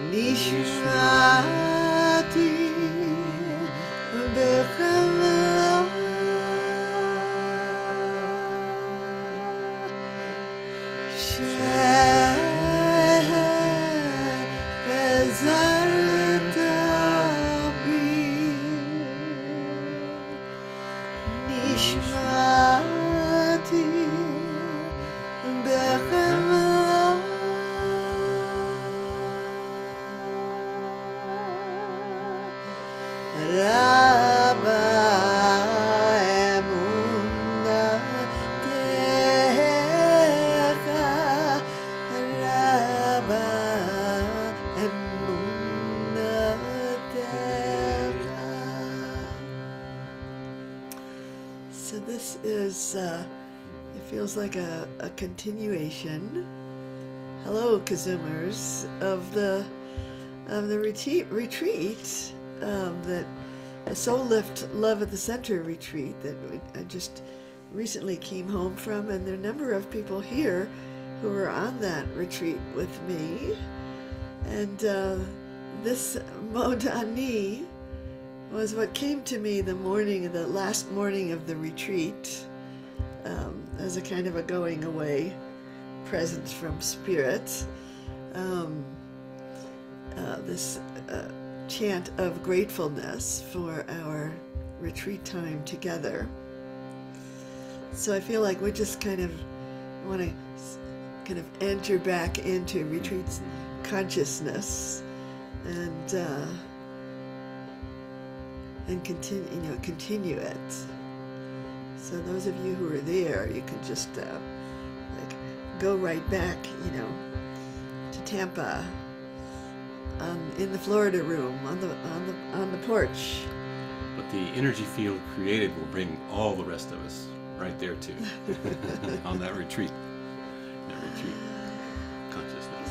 nishmati bechemla shezarta bi nishmati bechemla Rabba emunatecha, Rabba emunatecha. So this is, it feels like a continuation. Hello, KZOOMers, of the retreat. That a Soul Lift Love at the Center retreat that I just recently came home from, and there are a number of people here who were on that retreat with me. And this Modani was what came to me the last morning of the retreat, as a kind of a going away present from Spirit. This chant of gratefulness for our retreat time together. So I feel like we just kind of want to kind of enter back into retreat's consciousness and continue it. So those of you who are there, you can just like go right back, to Tampa. In the Florida room, on the porch. But the energy field created will bring all the rest of us right there too, on that retreat. Consciousness.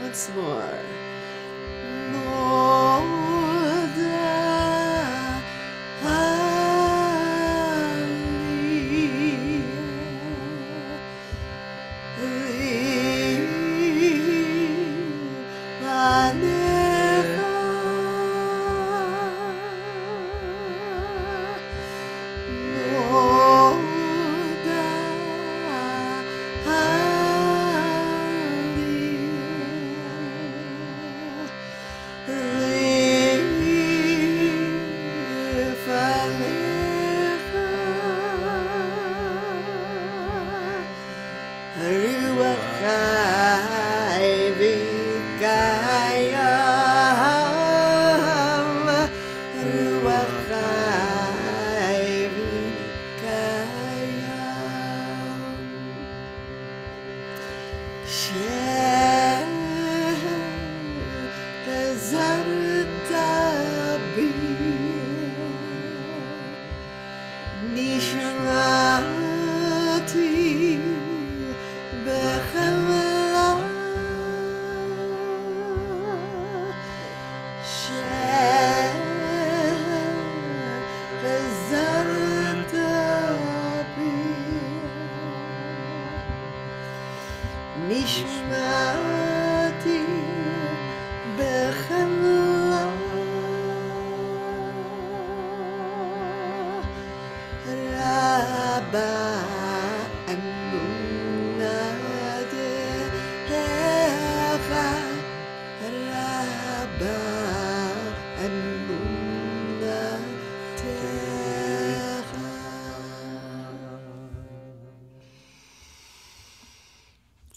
Once more. נשמתי בחמלה רבה אמונתך רבה אמונתך.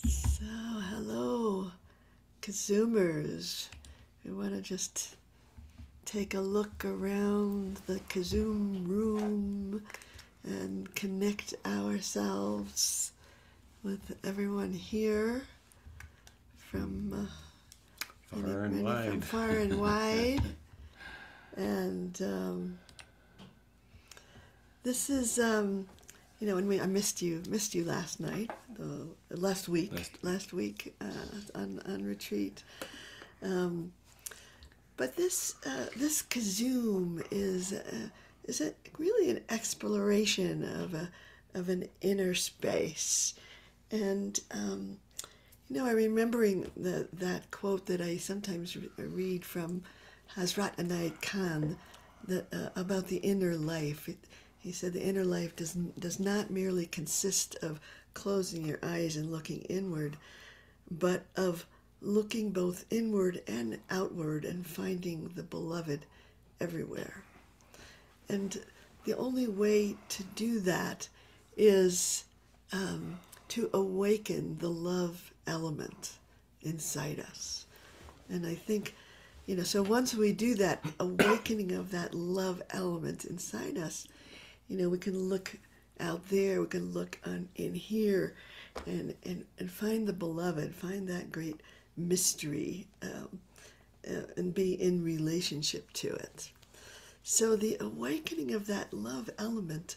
So hello KZOOMers. We want to just take a look around the KZOOM room and connect ourselves with everyone here from Far and wide. From far and wide. And this is, you know, when I missed you last night, last week on retreat. But this KZOOM is really an exploration of an inner space, and you know, I'm remembering that quote that I sometimes read from Ner Adonay Kayn about the inner life. He said the inner life does not merely consist of closing your eyes and looking inward, but of looking both inward and outward and finding the beloved everywhere. And the only way to do that is to awaken the love element inside us. And I think, you know, so once we do that awakening of that love element inside us, you know, we can look out there, we can look in here and find the beloved, find that great mystery, and be in relationship to it. So the awakening of that love element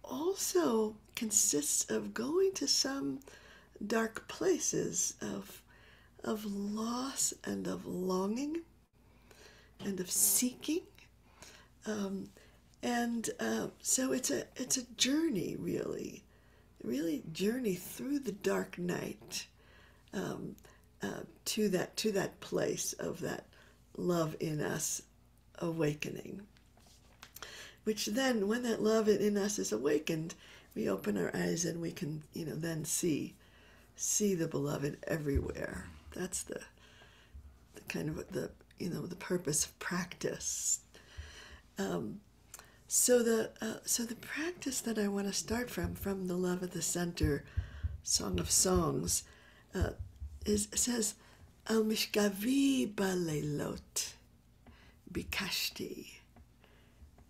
also consists of going to some dark places of loss and of longing and of seeking, so it's a journey, really journey through the dark night to that place of that love in us awakening, which then, when that love in us is awakened, we open our eyes and we can, you know, then see the beloved everywhere. That's the kind of the purpose of practice. So the practice that I want to start from the Love at the Center Song of Songs says al mishkavi balaylot bekashti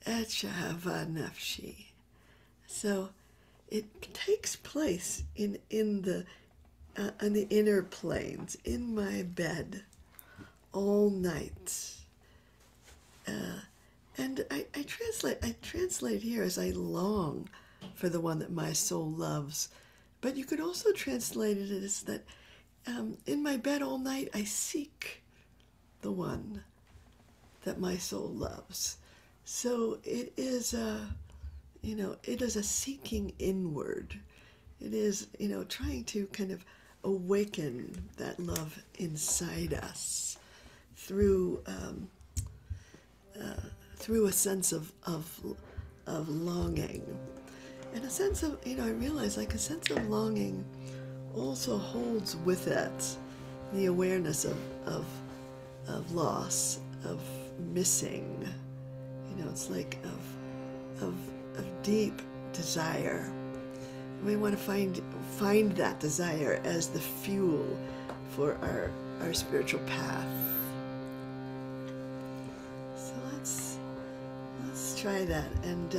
nafshi. So it takes place in the inner planes, in my bed, all night. And I translate here as I long for the one that my soul loves. But you could also translate it as that in my bed all night I seek the one that my soul loves. So it is a seeking inward. It is, you know, trying to kind of awaken that love inside us through a sense of longing, and a sense of, you know, I realize like a sense of longing also holds with it the awareness of loss, of missing. You know, it's like of deep desire. We want to find that desire as the fuel for our spiritual path. So let's try that, and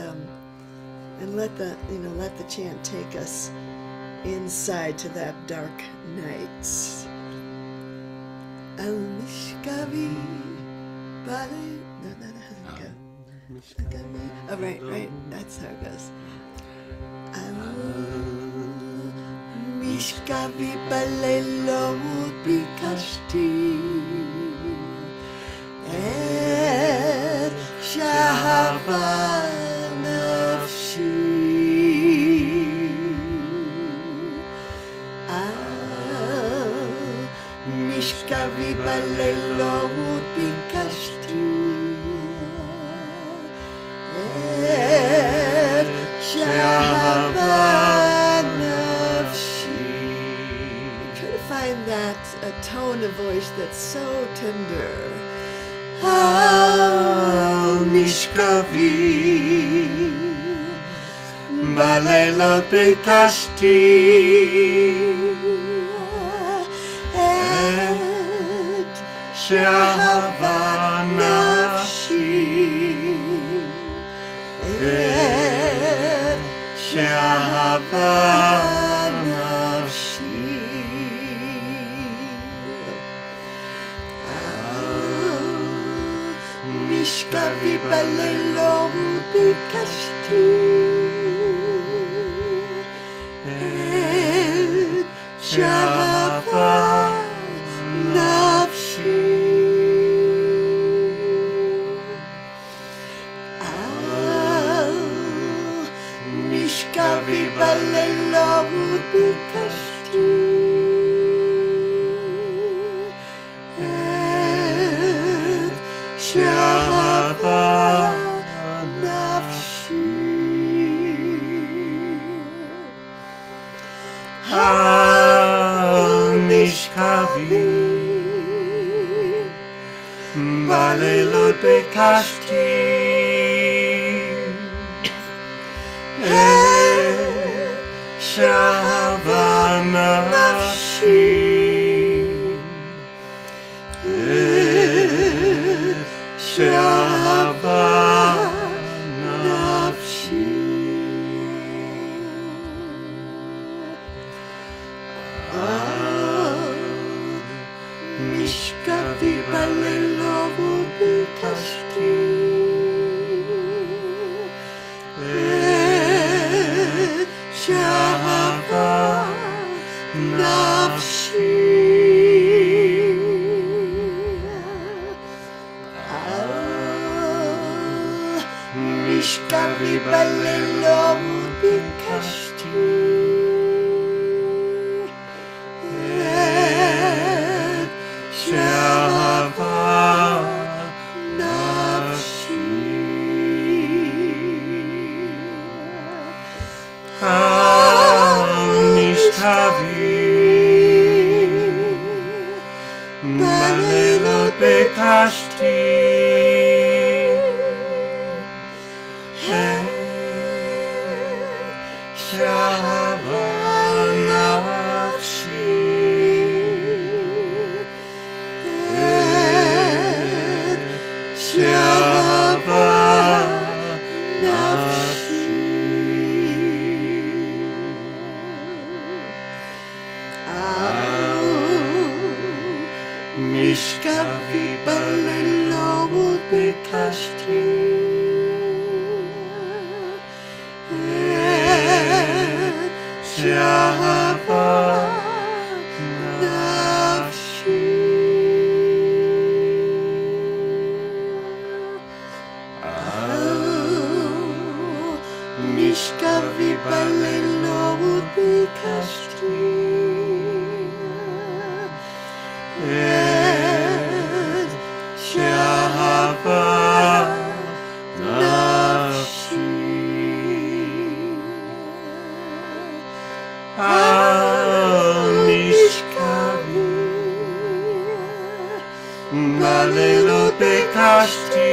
let the chant take us inside to that dark night. Mishkavi, balaylot. No, that hasn't go. Mishkavi. Oh, right. That's how it goes. Mishkavi, balaylot, bekashti. Shahava nafshi, mishkavi balaylot bekashti, shahava nafshi. Try to find that a tone of voice that's so tender. Mishkavi, balaylot bekashti, et shahava nafshi, et shahava nafshi. Mishkavi balaylot bekashti, et shahava nafshi. Mishkavi balaylot bekashti, shahava nafshi. Mishkavi, balaylot bekashti, shahava nafshi. Shahava nafshi. Mishkavi balaylot bekashti, shahava nafshi. Mishkavi balaylot bekashti, et shahava nafshi. Mishkavi, balaylot bekashti, shahava nafshi, shahava nafshi. Mishkavi balaylot bekashti, shahava nafshi. Mishkavi balaylot bekashti, et shahava nafshi. Mishkavi, balaylot bekashti,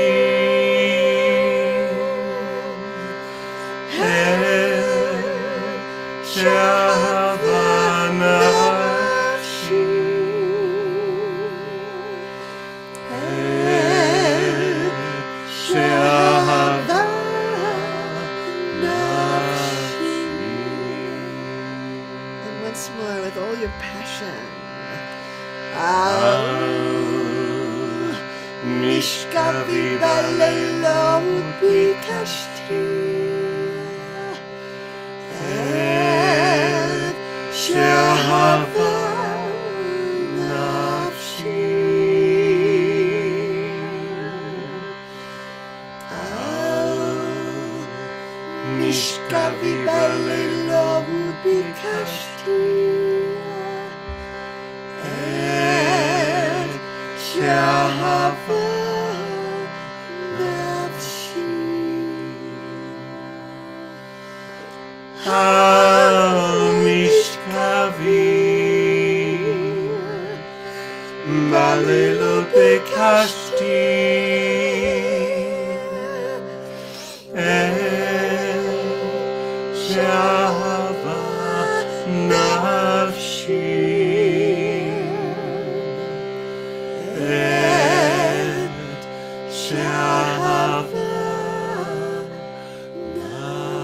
shahava nafshi. connection. Mishkavi balaylot bekashti shehava nafshi mishkavi balaylot bekashti shehava nafshi mishkavi balaylot bekashti shehava nafshi shehava nafshi.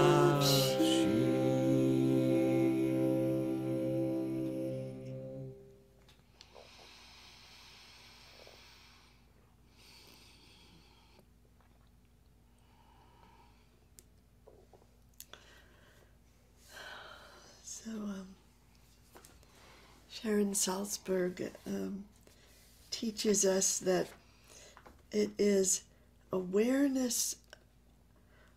So, Sharon Salzberg teaches us that it is awareness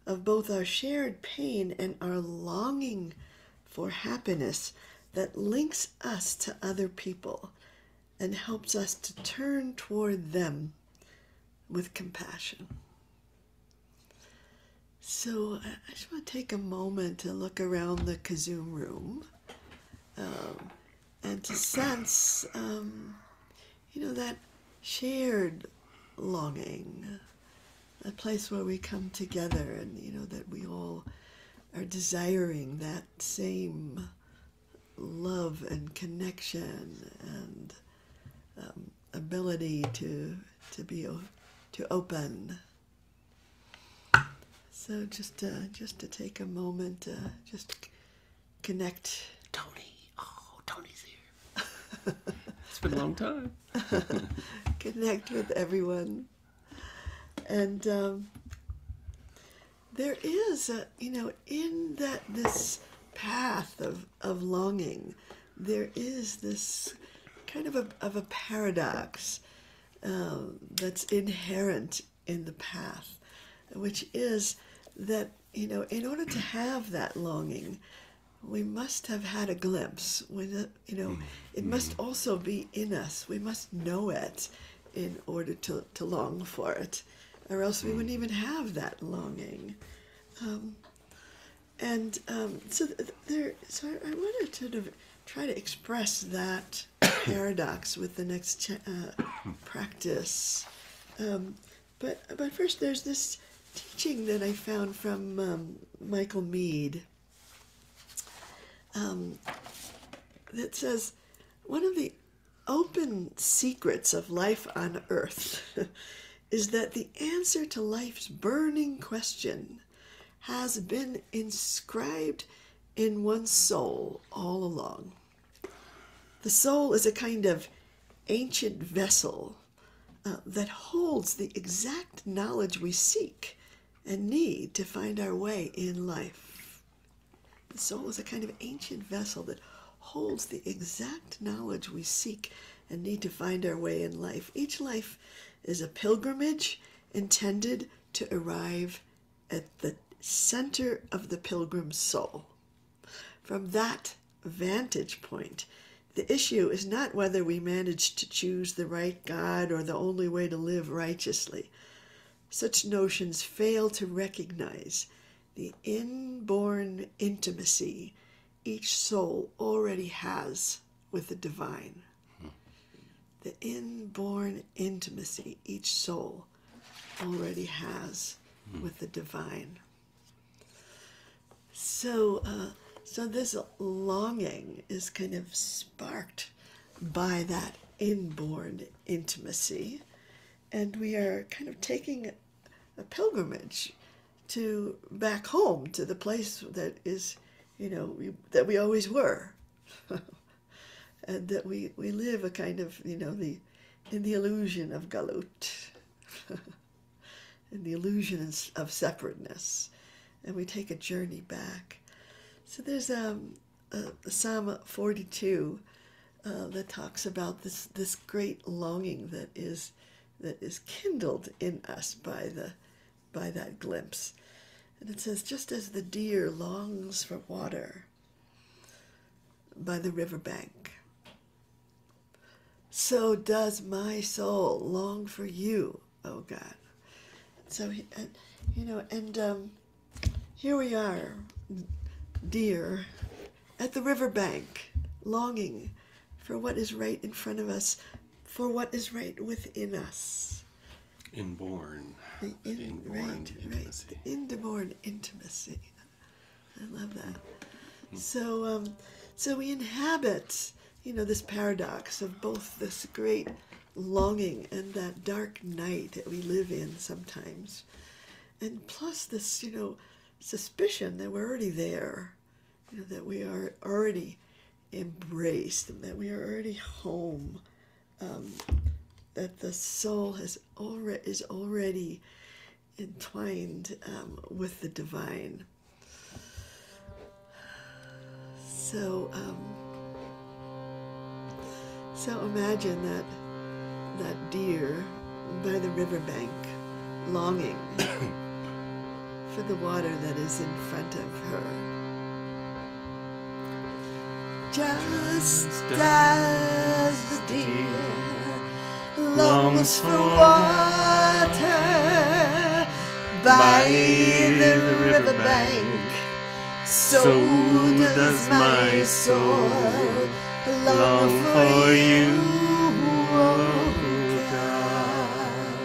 of both our shared pain and our longing for happiness that links us to other people and helps us to turn toward them with compassion. So I just want to take a moment to look around the KZOOM room and to sense, that shared longing, a place where we come together and, that we all are desiring that same love and connection and ability to open. So just to take a moment, just connect. Tony's here. It's been a long time. Connect with everyone. And there is, in this path of longing, there is this kind of a paradox that's inherent in the path, which is that, in order to have that longing, we must have had a glimpse. It must also be in us. We must know it in order to long for it, or else we wouldn't even have that longing. So I wanted to sort of try to express that paradox with the next practice. But first, there's this teaching that I found from Michael Meade that says, one of the open secrets of life on earth is that the answer to life's burning question has been inscribed in one's soul all along. The soul is a kind of ancient vessel that holds the exact knowledge we seek and need to find our way in life. The soul is a kind of ancient vessel that holds the exact knowledge we seek and need to find our way in life. Each life is a pilgrimage intended to arrive at the center of the pilgrim's soul. From that vantage point, the issue is not whether we manage to choose the right God or the only way to live righteously. Such notions fail to recognize the inborn intimacy each soul already has with the divine. The inborn intimacy each soul already has with the divine. So this longing is kind of sparked by that inborn intimacy, and we are kind of taking a pilgrimage to back home, to the place that is, that we always were. and that we live a kind of, in the illusion of galut, in the illusion of separateness, and we take a journey back. So there's Psalm 42 that talks about this great longing that is kindled in us by that glimpse. And it says, just as the deer longs for water by the riverbank, so does my soul long for you, oh God. So, here we are, deer, at the riverbank, longing for what is right in front of us, for what is right within us. Inborn intimacy. Right. Inborn intimacy. I love that. So we inhabit, this paradox of both this great longing and that dark night that we live in sometimes, and plus this, suspicion that we're already there, that we are already embraced, and that we are already home, that the soul is already entwined with the divine. So imagine that deer by the riverbank, longing for the water that is in front of her. Just as the deer longs for water by the riverbank, so does my soul long for you, oh God.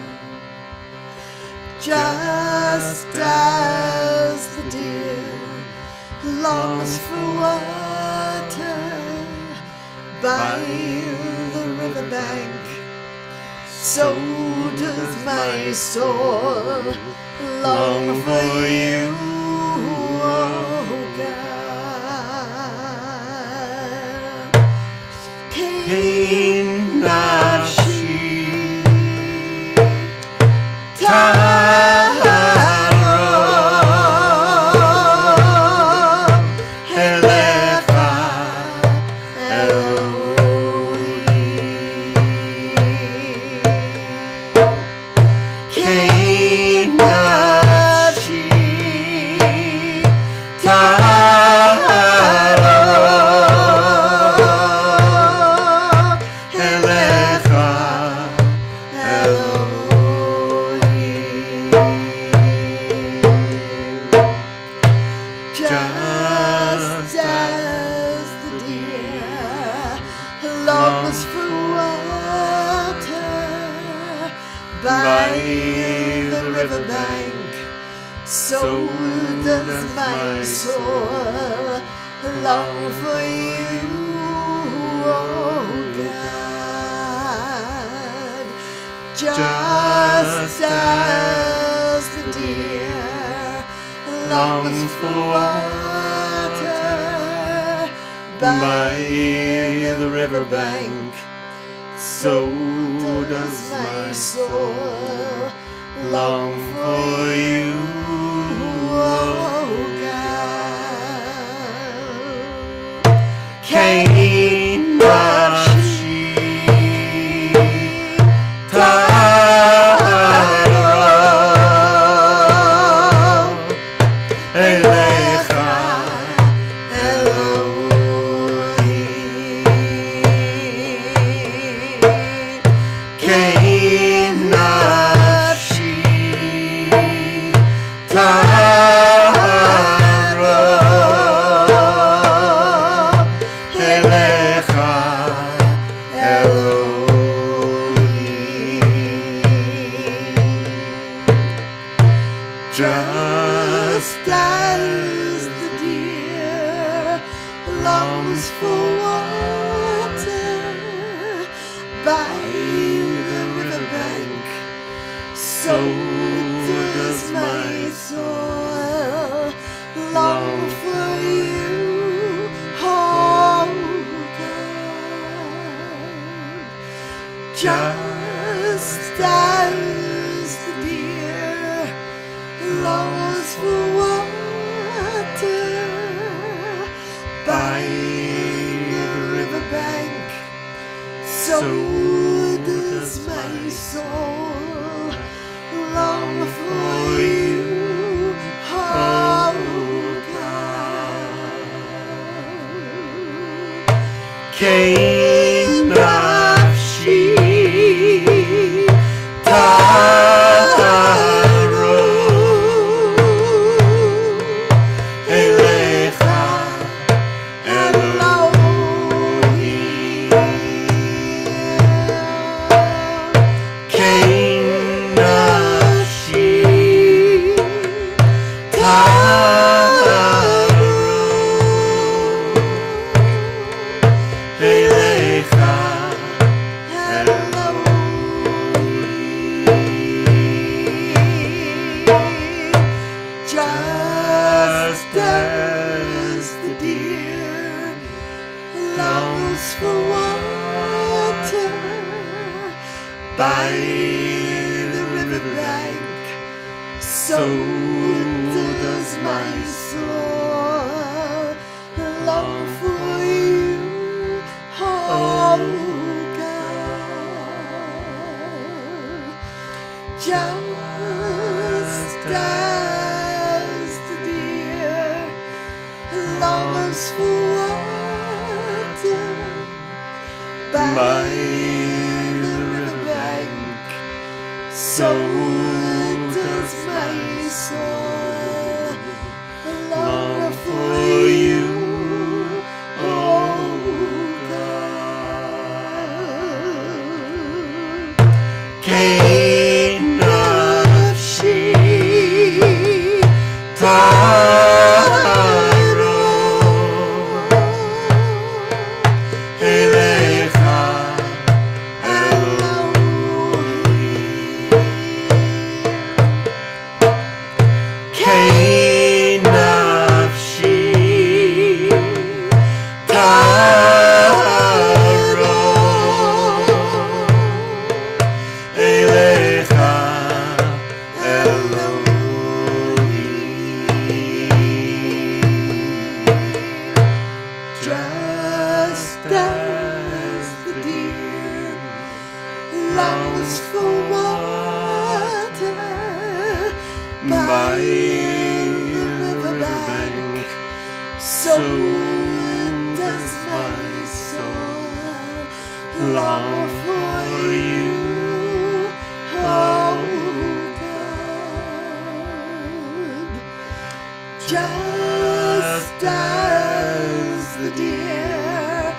Just as the deer longs for water by the riverbank, so does my soul long for you, oh God. Kayn, nafshi, aylecha, Elohim. Kayn, nafshi, aylecha, Elohim. Just as the deer longs for water by the riverbank, so does my soul long for you, oh God. Just as the deer longs for water by the riverbank, so does my soul long for you, oh God. Kayn, nafshi, aylecha, Elohim. Kayn, nafshi, aylecha, Elohim. Just as the deer longs for water by the riverbank, so does my soul long for you, oh God. Just as the deer longs for water by the riverbank, so does my soul long for you, oh God. Kayn, nafshi, aylecha, Elohim. Kayn, nafshi, aylecha, just as the deer longs for water by the riverbank, so does my soul long for you, oh God. Just as the deer longs for water by the riverbank, so does my soul long for you, oh God. Kayn, nafshi, aylecha, Elohim. Kayn, nafshi, aylecha, just as the deer longs for water by the riverbank, so does my soul long for you, oh God. Just as the deer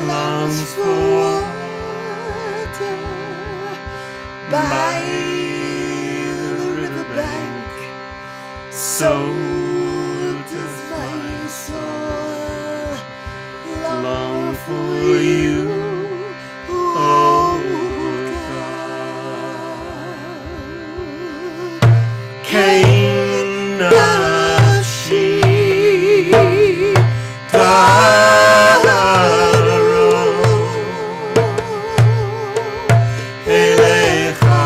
longs for water by the riverbank, so does my soul long for you, oh God. Kayn, nafshi, aylecha,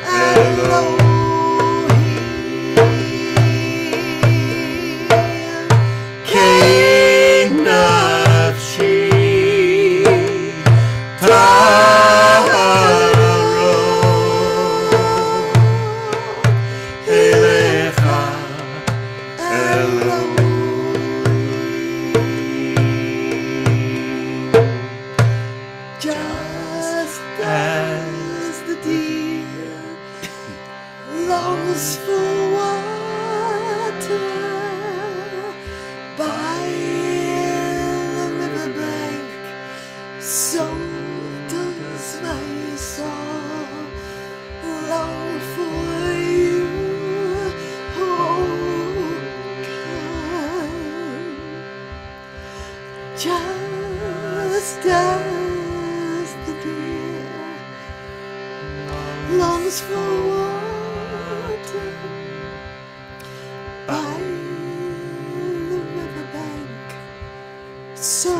Elohim. Kayn, nafshi, aylecha, Elohim. Just as the deer longs for water by the riverbank, so does my soul long for you, oh God. Just as the deer longs for water by the riverbank, so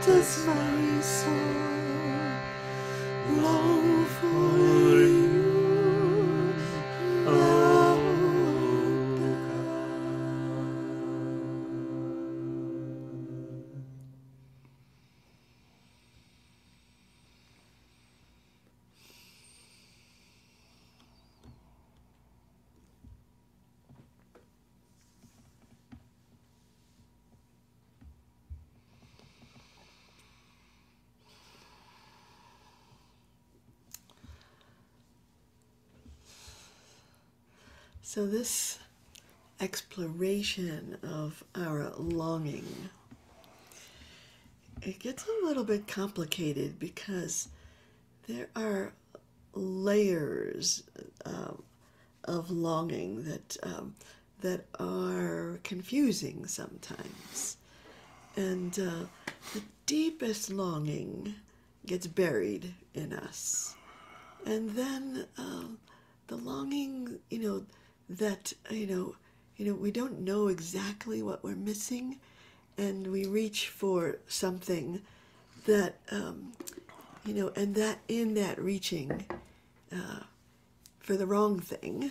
does my soul. So this exploration of our longing, it gets a little bit complicated because there are layers of longing that are confusing sometimes. And the deepest longing gets buried in us. And then the longing, that, we don't know exactly what we're missing, and we reach for something that, and that in that reaching for the wrong thing,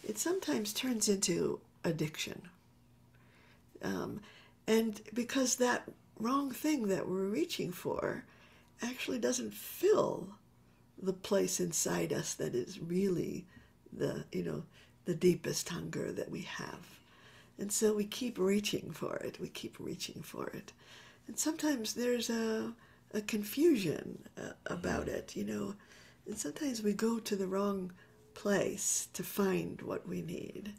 it sometimes turns into addiction. And because that wrong thing that we're reaching for actually doesn't fill the place inside us that is really the deepest hunger that we have. And so we keep reaching for it. And sometimes there's a confusion about it, and sometimes we go to the wrong place to find what we need.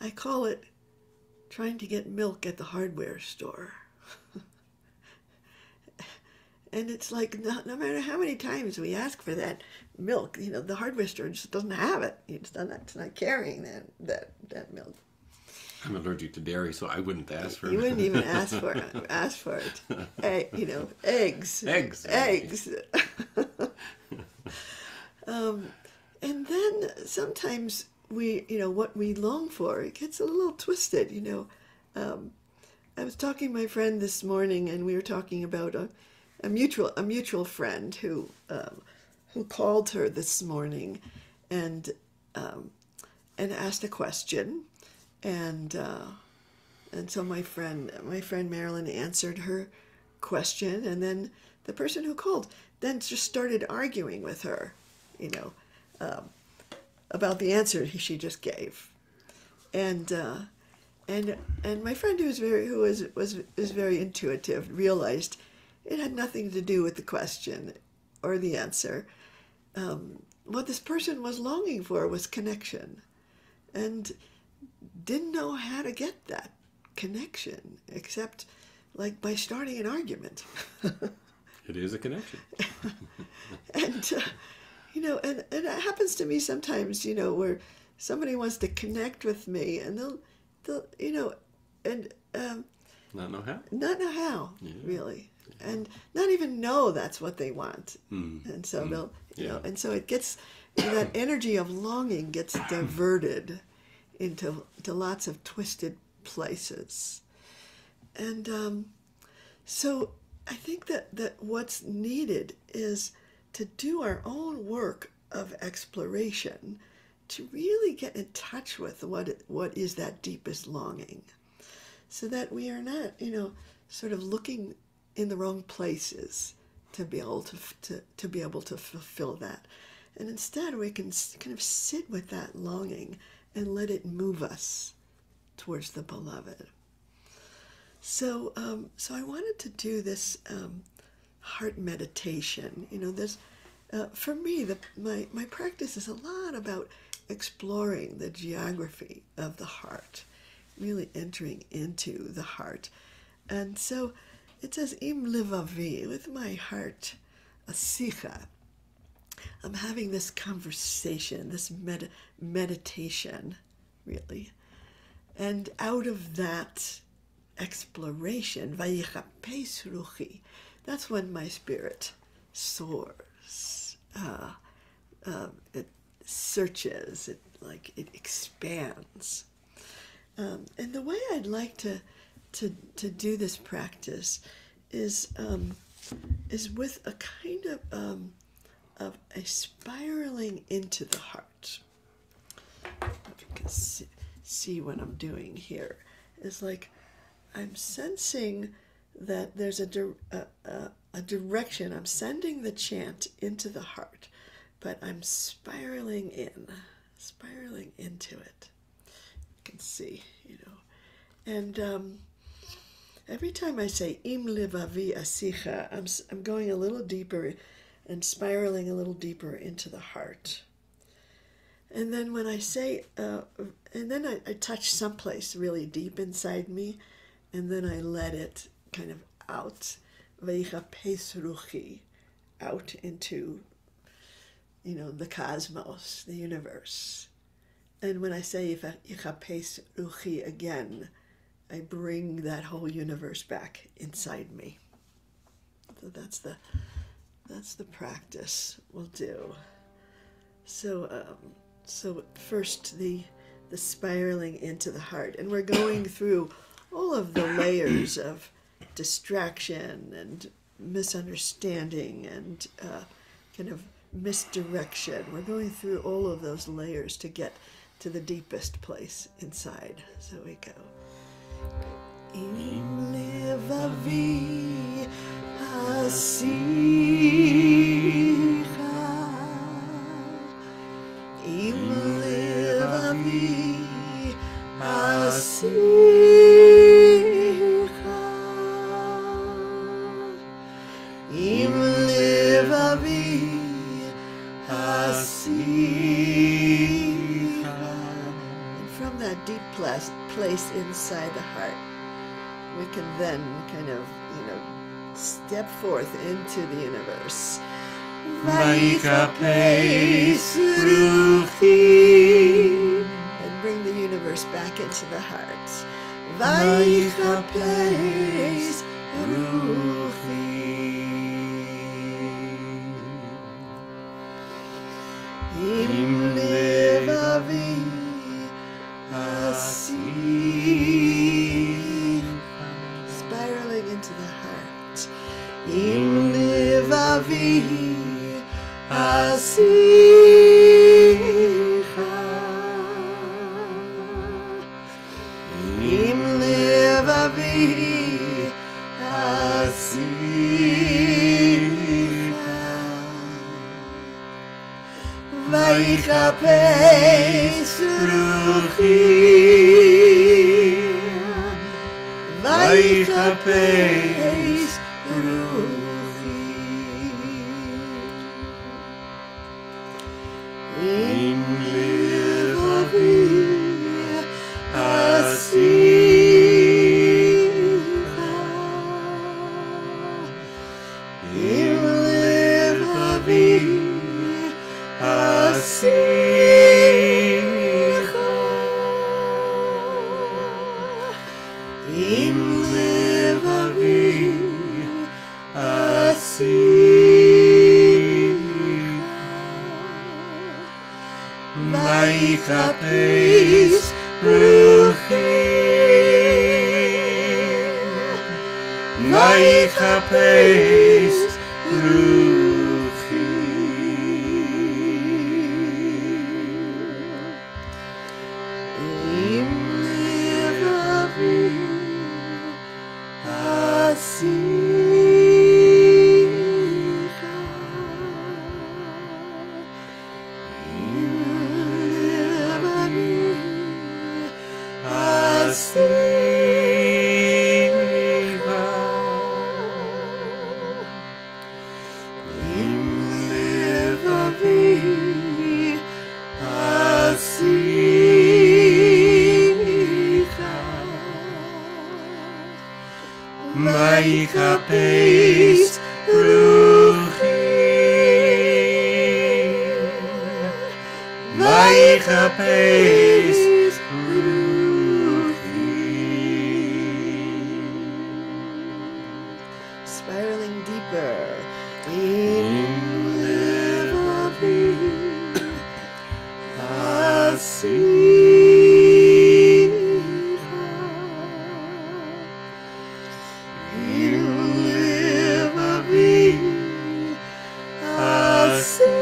I call it trying to get milk at the hardware store. And it's like, no matter how many times we ask for that milk, the hardware store just doesn't have it. It's not carrying that milk. I'm allergic to dairy, so I wouldn't ask for it. You wouldn't even ask for it. Eggs. Eggs. And then sometimes we, what we long for, it gets a little twisted, I was talking to my friend this morning, and we were talking about a mutual friend who called her this morning and asked a question, and so my friend Marilyn answered her question, and then the person who called then just started arguing with her, about the answer she just gave, and my friend who was very intuitive realized it had nothing to do with the question or the answer. What this person was longing for was connection, and didn't know how to get that connection except like by starting an argument. It is a connection. And and it happens to me sometimes, where somebody wants to connect with me, and they'll not know how. Not know how, yeah. really, and not even know that's what they want, and so they'll, and so it gets that energy of longing gets diverted into lots of twisted places, and so I think that what's needed is to do our own work of exploration, to really get in touch with what is that deepest longing, so that we are not, sort of looking in the wrong places to be able to fulfill that, and instead we can kind of sit with that longing and let it move us towards the beloved. So I wanted to do this heart meditation. There's for me, my practice is a lot about exploring the geography of the heart, really entering into the heart. And so it says, Im livavi, with my heart, asicha. I'm having this conversation, this meditation, really. And out of that exploration, vayichapes ruchi, that's when my spirit soars. It searches, it expands. And the way I'd like to do this practice is with a kind of a spiraling into the heart. If you can see what I'm doing here, it's like I'm sensing that there's a direction. I'm sending the chant into the heart, but I'm spiraling into it. You can see, and every time I say Im livavi asicha, I'm going a little deeper and spiraling a little deeper into the heart. And then when I say, and then I touch someplace really deep inside me, and then I let it kind of out, Chofays ruchi, out into, the cosmos, the universe. And when I say Chofays ruchi again, I bring that whole universe back inside me. So that's the practice we'll do. So first the spiraling into the heart, and we're going through all of the layers of distraction and misunderstanding and kind of misdirection. We're going through all of those layers to get to the deepest place inside. So we go. Im levavi asicha, im levavi asicha, im levavi asicha. And from that deep place inside the heart, we can then kind of, step forth into the universe. Bekashti ruchi, And bring the universe back into the heart. Bekashti ruchi, Im levavi asicha, spiraling into the heart. Im levavi asicha, im levavi asicha, Bekashti ruchi, Bekashti ruchi, im levavi asicha, im levavi asicha, im levavi Bekashti ruchi, Bekashti ruchi, im levavi asicha, im levavi asicha, im levavi asicha, Bekashti ruchi, Bekashti ruchi, spiraling deeper. Im levavi asicha, im levavi asicha,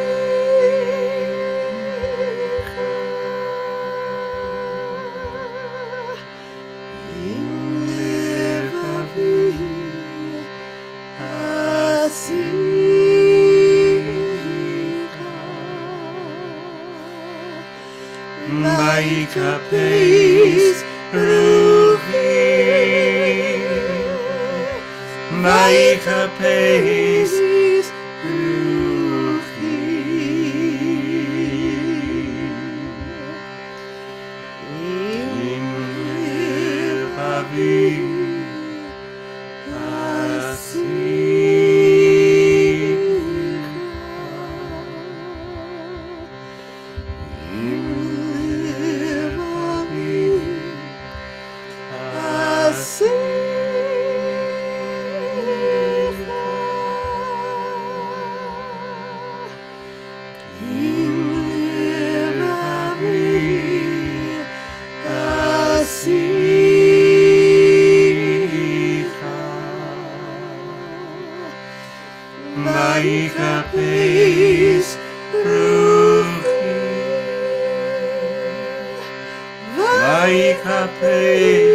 im levavi asicha, Bekashti ruchi, Bekashti ruchi, Chofays,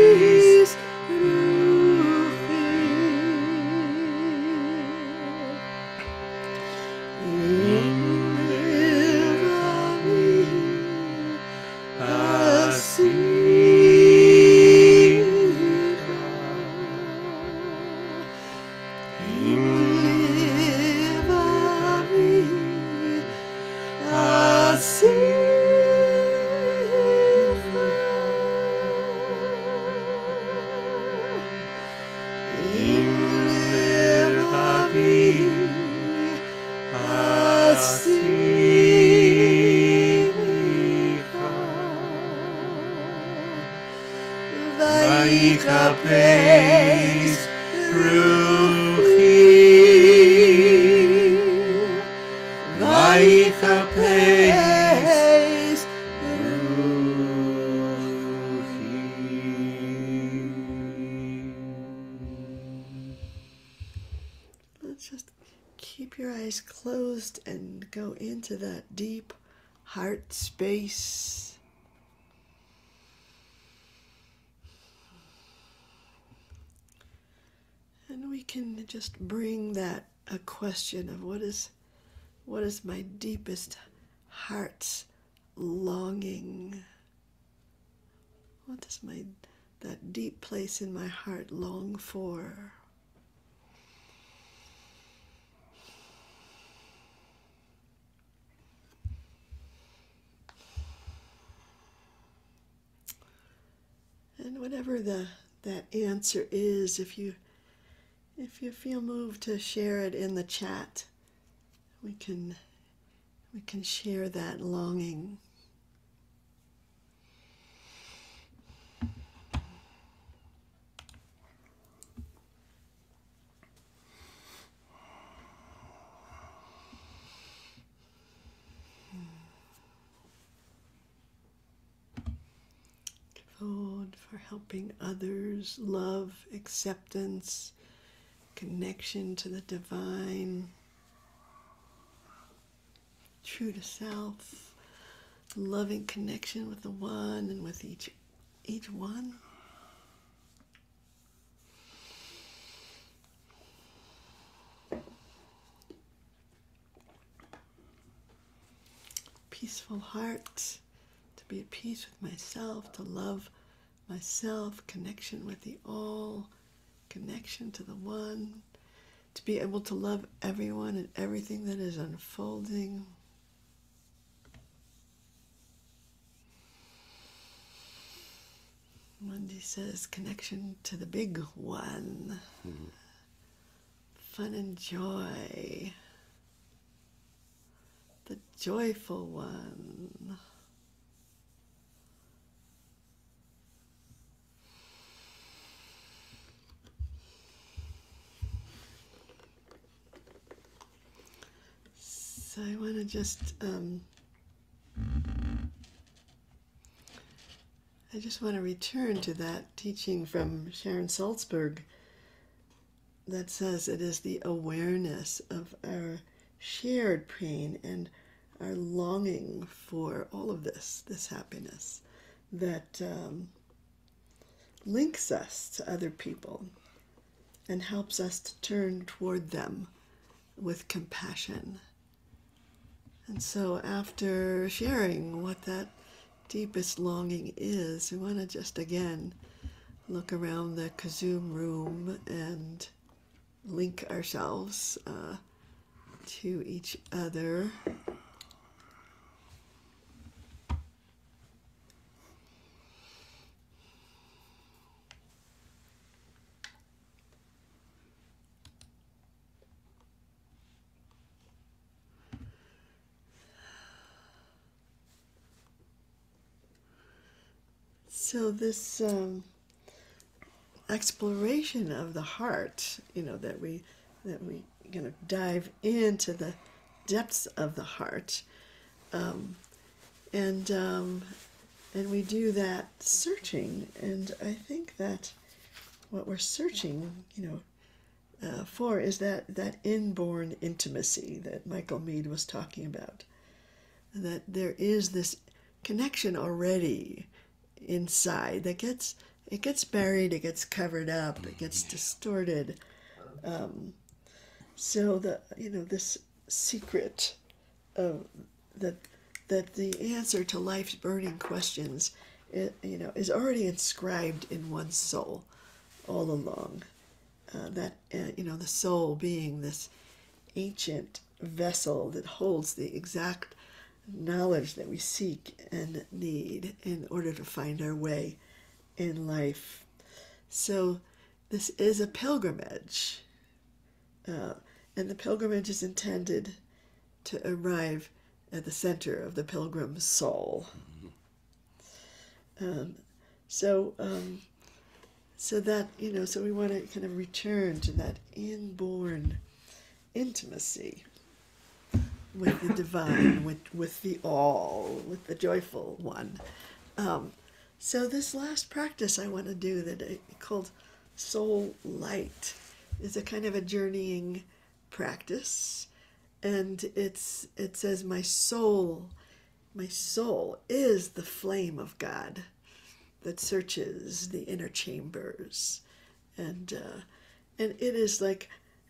Chofays, Let's just keep your eyes closed and go into that deep heart space. And we can just bring that a question of what is my deepest heart's longing? What does that deep place in my heart long for? And whatever that answer is, if you feel moved to share it in the chat, we can share that longing. Kavod for helping others, love, acceptance, connection to the divine, true to self, loving connection with the one and with each one. Peaceful heart, to be at peace with myself, to love myself, connection with the all, connection to the one, to be able to love everyone and everything that is unfolding. Wendy says connection to the big one, fun and joy, the joyful one. So I want to just, I just want to return to that teaching from Sharon Salzberg that says it is the awareness of our shared pain and our longing for all of this happiness that links us to other people and helps us to turn toward them with compassion. And so after sharing what that deepest longing is, we want to just again look around the KZOOM room and link ourselves to each other. So this exploration of the heart, that we dive into the depths of the heart, and we do that searching. And I think that what we're searching, for is that inborn intimacy that Michael Meade was talking about. That there is this connection already inside that gets buried, it gets covered up, it gets distorted. So this secret of that the answer to life's burning questions, is already inscribed in one's soul all along. The soul being this ancient vessel that holds the exact knowledge that we seek and need in order to find our way in life. So this is a pilgrimage, and the pilgrimage is intended to arrive at the center of the pilgrim's soul. So we want to kind of return to that inborn intimacy with the divine, with the all, with the joyful one. So this last practice I want to do, that I called Soul Light, is a kind of a journeying practice. And it says, my soul is the flame of God that searches the inner chambers. And it is like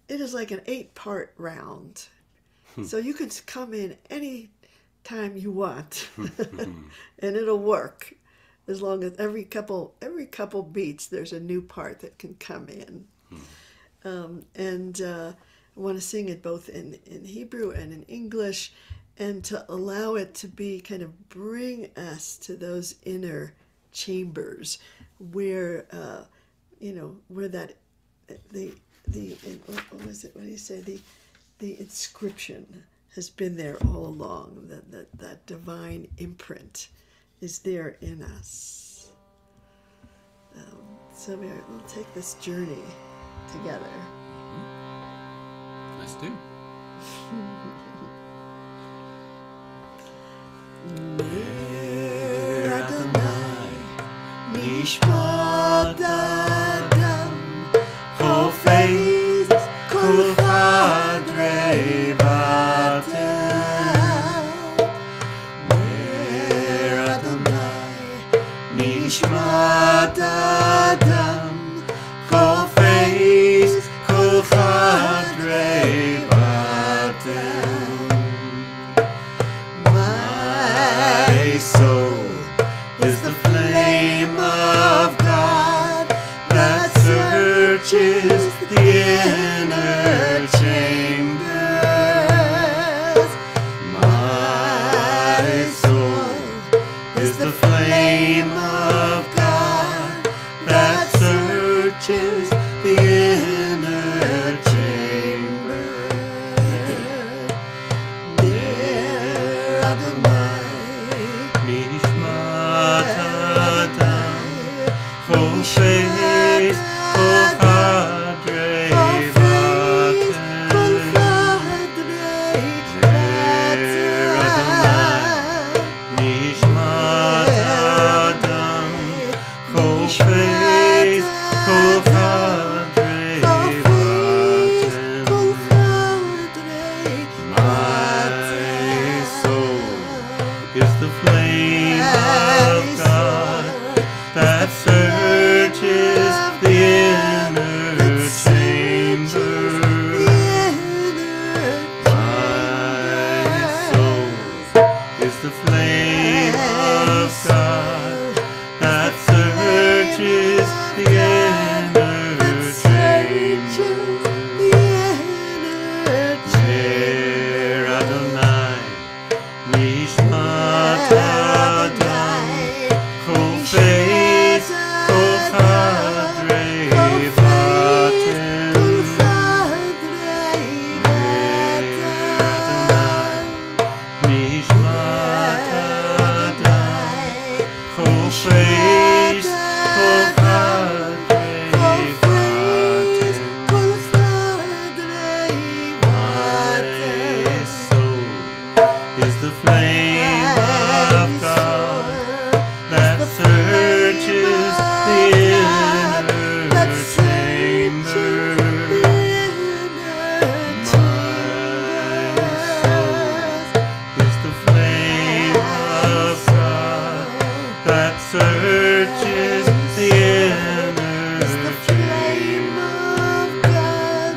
an 8-part round. So you can come in any time you want, and it'll work, as long as every couple beats there's a new part that can come in. I want to sing it both in Hebrew and in English, and to allow it to be kind of bring us to those inner chambers where where that what was it? What do you say? The inscription has been there all along. That divine imprint is there in us. So we'll take this journey together. Let's do. Ner Adonay Nishmat Adam Chofays kol-chadray-vaten Ner Adonay Nishmat Adam Chofays kol-chadray-vaten. My soul is the flame of God that searches the inner chambers. My soul is the flame of God that searches the inner chambers. Ner Adonay Nishmat Adam Chofays kol-chadray-vaten Ner Adonay Nishmat Adam Chofays kol-chadray-vaten. My soul is the flame of God that searches the inner chambers. My soul is the flame of God that searches the inner chambers. Ner Adonay Nishmat Adam Chofays kol-chadray-vaten Ner Adonay Nishmat Adam Chofays searches the inner is the flame of God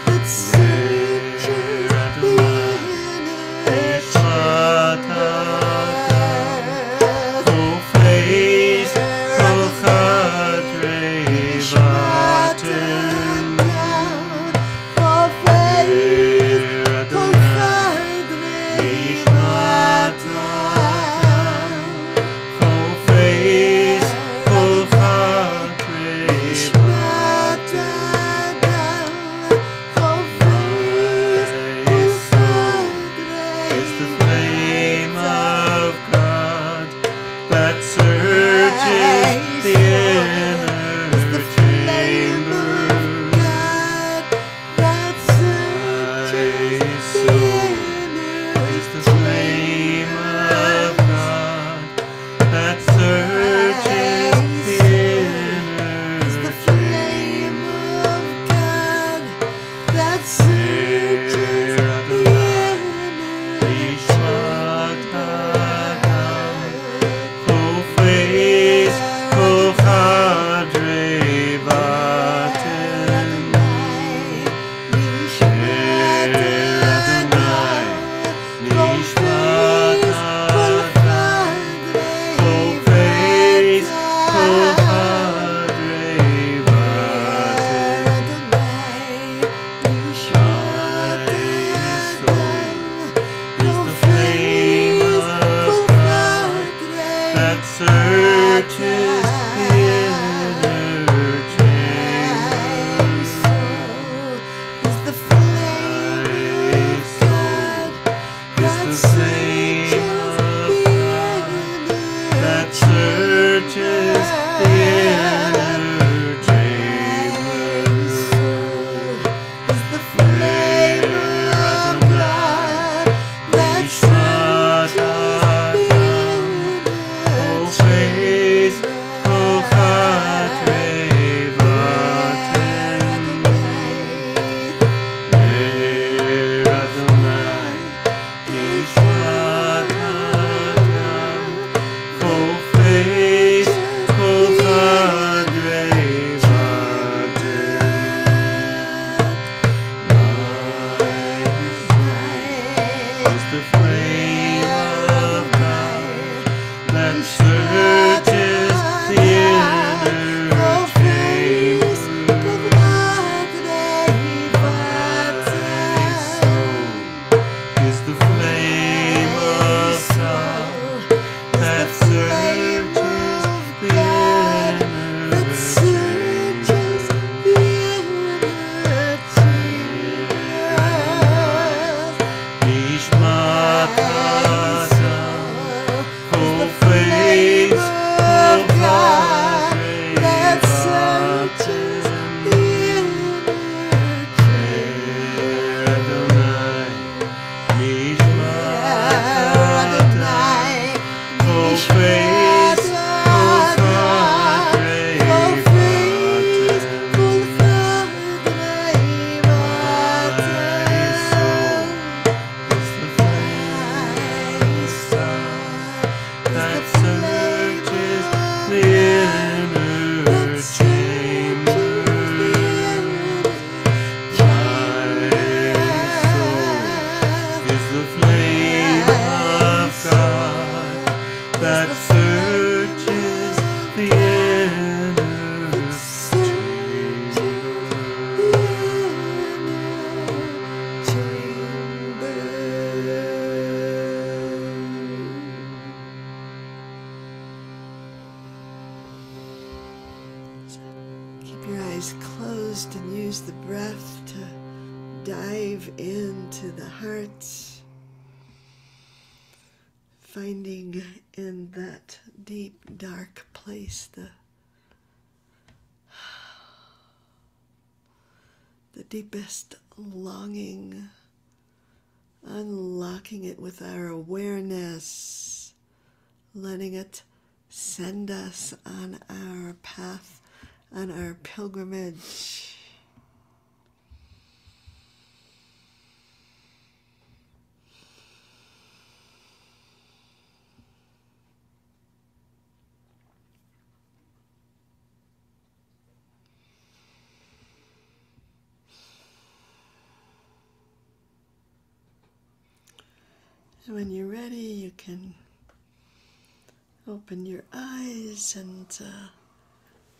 that searches the inner Nishmat, Chofays, kol-chadray-vaten. Ner Adonay Nishmat, Chofays, kol-chadray-vaten. Is the flame of God that searches the inner chamber. My soul is the flame of God that searches the inner Nishmat, Chofays, kol-chadray-vaten. Ner Adonay Nishmat, Chofays, kol-chadray-vaten. Is the flame of God that searches the inner chamber. My soul is the flame of God that searches the inner chamber. Nishmat, Chofays, kol-chadray-vaten. Ner Adonay Nishmat, Chofays, kol-chadray-vaten. Is the flame of God that searches the inner chamber. My soul is the flame of God that searches the inner Nishmat, Chofays, kol-chadray-vaten. Ner Adonay Nishmat, Chofays, that searches the inner Keep your eyes closed and use the breath to dive into the heart, finding in that deep, dark place the deepest longing, unlocking it with our awareness, letting it send us on our path, on our pilgrimage. And when you're ready, you can open your eyes and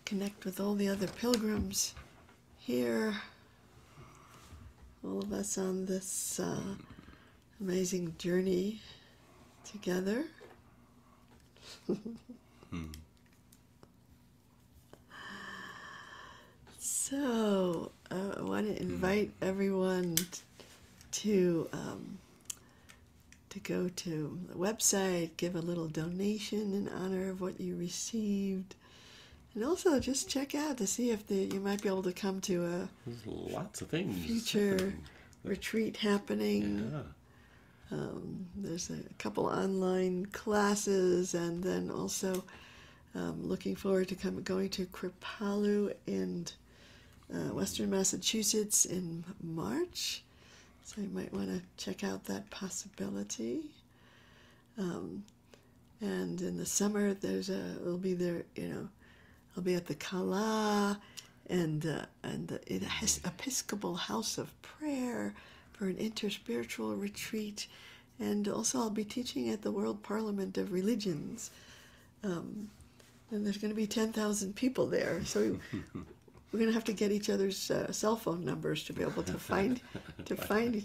connect with all the other pilgrims here. All of us on this amazing journey together. So, I want to invite everyone to go to the website, give a little donation in honor of what you received, and also just check out to see if you might be able to come to a There's lots of things future happening. retreat happening. Yeah. There's a couple online classes, and then also looking forward to going to Kripalu in Western Massachusetts in March. So you might want to check out that possibility. And in the summer, we'll be there. I'll be at the Kala and the Episcopal House of Prayer for an interspiritual retreat, and also I'll be teaching at the World Parliament of Religions. And there's going to be 10,000 people there, so we're going to have to get each other's cell phone numbers to be able to find